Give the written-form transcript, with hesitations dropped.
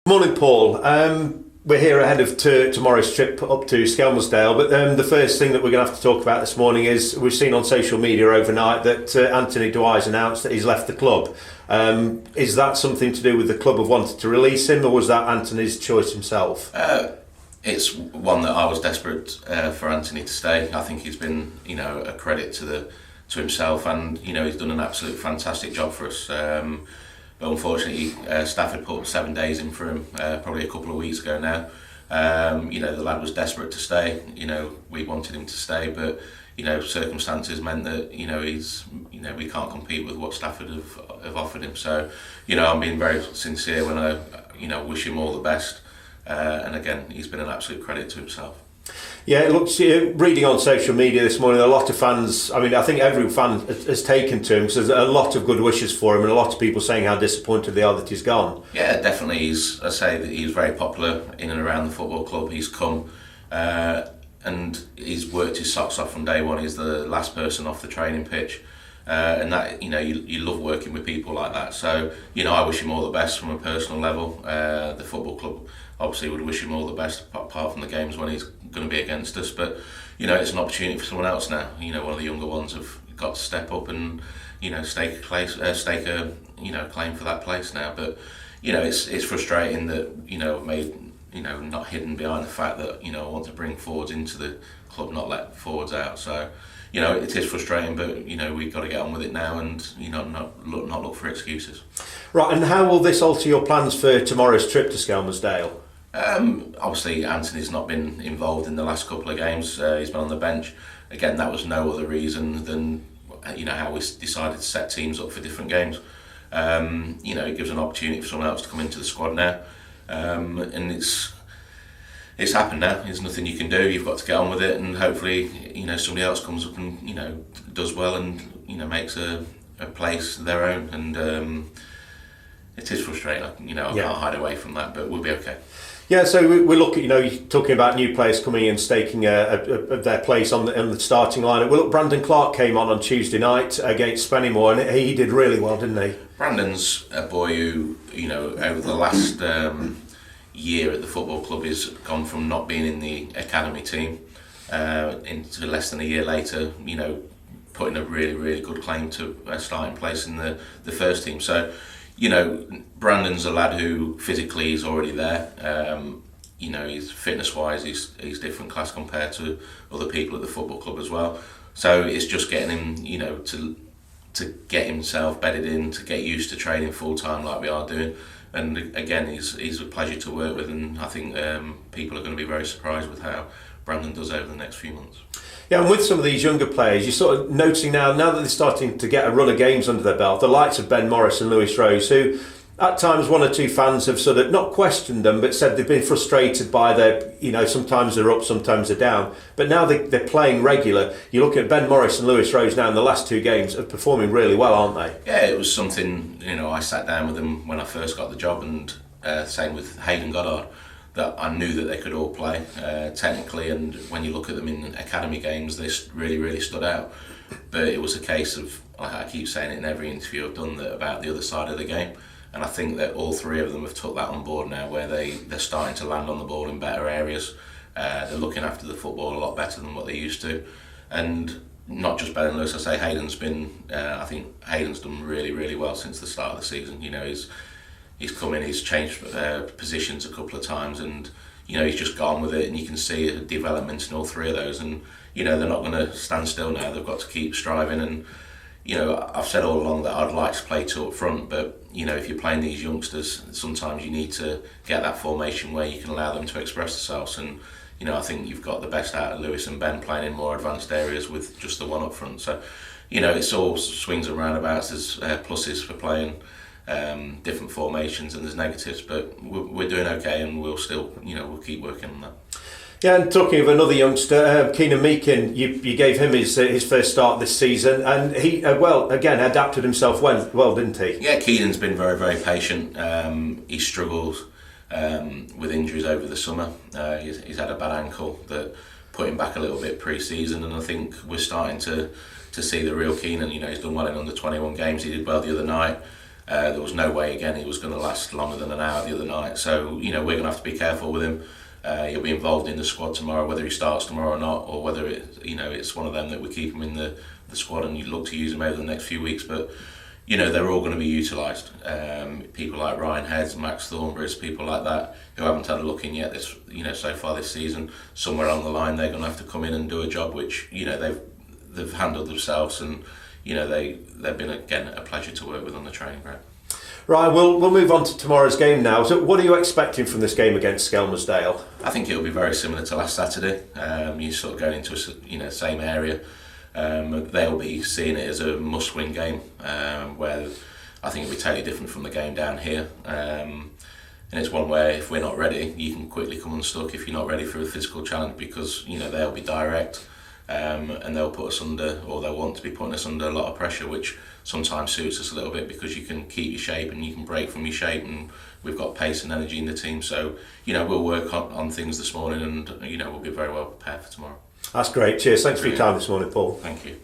Morning, Paul. We're here ahead of tomorrow's trip up to Skelmersdale, but the first thing that we're going to have to talk about this morning is we've seen on social media overnight that Anthony Dwyer's announced that he's left the club. Is that something to do with the club have wanted to release him, or was that Anthony's choice himself? It's one that I was desperate for Anthony to stay. I think he's been, a credit to himself, and he's done an absolute fantastic job for us. But unfortunately, Stafford put 7 days in for him probably a couple of weeks ago now. The lad was desperate to stay. We wanted him to stay, but circumstances meant that we can't compete with what Stafford have offered him. So I'm being very sincere when I wish him all the best. And again, he's been an absolute credit to himself. Yeah, it looks, reading on social media this morning, a lot of fans, I think every fan has taken to him because there's a lot of good wishes for him and a lot of people saying how disappointed they are that he's gone. Yeah, definitely. I say that he's very popular in and around the football club. He's come and he's worked his socks off from day one. He's the last person off the training pitch. And that, you love working with people like that. So, I wish him all the best from a personal level. The football club obviously would wish him all the best, apart from the games when he's going to be against us. But, it's an opportunity for someone else now. One of the younger ones have got to step up and, stake a claim for that place now. But, it's frustrating that, I've made, not hidden behind the fact that, I want to bring forwards into the club, not let forwards out. So, it is frustrating, but we've got to get on with it now and not look for excuses. Right, and how will this alter your plans for tomorrow's trip to Skelmersdale? Obviously, Anthony's not been involved in the last couple of games. He's been on the bench. Again, that was no other reason than how we decided to set teams up for different games. It gives an opportunity for someone else to come into the squad now, and it's happened now. There's nothing you can do. You've got to get on with it, and hopefully, somebody else comes up and does well and makes a place their own. And it is frustrating. I can't hide away from that, but we'll be okay. Yeah, so we look at, you're talking about new players coming in, staking their place on the starting line. Well, look, Brandon Clark came on Tuesday night against Spennymoor, and he did really well, didn't he? Brandon's a boy who, over the last year at the football club has gone from not being in the academy team into less than a year later, putting a really, really good claim to a starting place in the first team. So, Brandon's a lad who physically is already there. He's fitness-wise, he's different class compared to other people at the football club as well. So it's just getting him, to get himself bedded in, to get used to training full-time like we are doing. And again, he's a pleasure to work with, and I think people are going to be very surprised with how Brandon does over the next few months. Yeah, and with some of these younger players, you're sort of noticing now that they're starting to get a run of games under their belt, the likes of Ben Morris and Lewis Rose, who at times one or two fans have sort of not questioned them, but said they've been frustrated by their, sometimes they're up, sometimes they're down. But now they're playing regular. You look at Ben Morris and Lewis Rose now in the last two games are performing really well, aren't they? Yeah, it was something, I sat down with them when I first got the job, and same with Hayden Goddard, that I knew that they could all play technically, and when you look at them in academy games, they really, really stood out. But it was a case of, I keep saying it in every interview I've done, that about the other side of the game. And I think that all three of them have took that on board now, where they're starting to land on the ball in better areas. They're looking after the football a lot better than what they used to. And not just Ben and Lewis, I say Hayden's been, I think Hayden's done really, really well since the start of the season. He's come in, he's changed positions a couple of times, and he's just gone with it, and you can see a development in all three of those. And they're not going to stand still now. They've got to keep striving. And I've said all along that I'd like to play two up front, but if you're playing these youngsters, sometimes you need to get that formation where you can allow them to express themselves. And I think you've got the best out of Lewis and Ben playing in more advanced areas with just the one up front. So it's all swings and roundabouts. There's pluses for playing different formations, and there's negatives, but we're doing okay, and we'll still we'll keep working on that. Yeah, and talking of another youngster, Keenan Meakin, you gave him his first start this season, and he again adapted himself well, didn't he? Yeah, Keenan's been very, very patient. He struggles with injuries over the summer. He's had a bad ankle that put him back a little bit pre-season, and I think we're starting to see the real Keenan. He's done well in under 21 games. He did well the other night. There was no way again he was going to last longer than an hour the other night. So we're going to have to be careful with him. He'll be involved in the squad tomorrow, whether he starts tomorrow or not, or whether it's one of them that we keep him in the squad and you look to use him over the next few weeks. But they're all going to be utilised. People like Ryan Heads, Max Thornberry's, people like that who haven't had a look in yet so far this season. Somewhere along the line they're going to have to come in and do a job which they've handled themselves, and they've been again a pleasure to work with on the training ground. Right, we'll move on to tomorrow's game now. So what are you expecting from this game against Skelmersdale? I think it'll be very similar to last Saturday. You sort of going into same area. They'll be seeing it as a must-win game, where I think it'll be totally different from the game down here. And it's one where if we're not ready, you can quickly come unstuck if you're not ready for a physical challenge, because they'll be direct. And they'll put us under, or they'll want to be putting us under a lot of pressure, which sometimes suits us a little bit because you can keep your shape and you can break from your shape, and we've got pace and energy in the team. So we'll work on things this morning, and we'll be very well prepared for tomorrow. That's great. Cheers. Thanks for your time this morning, Paul. Thank you.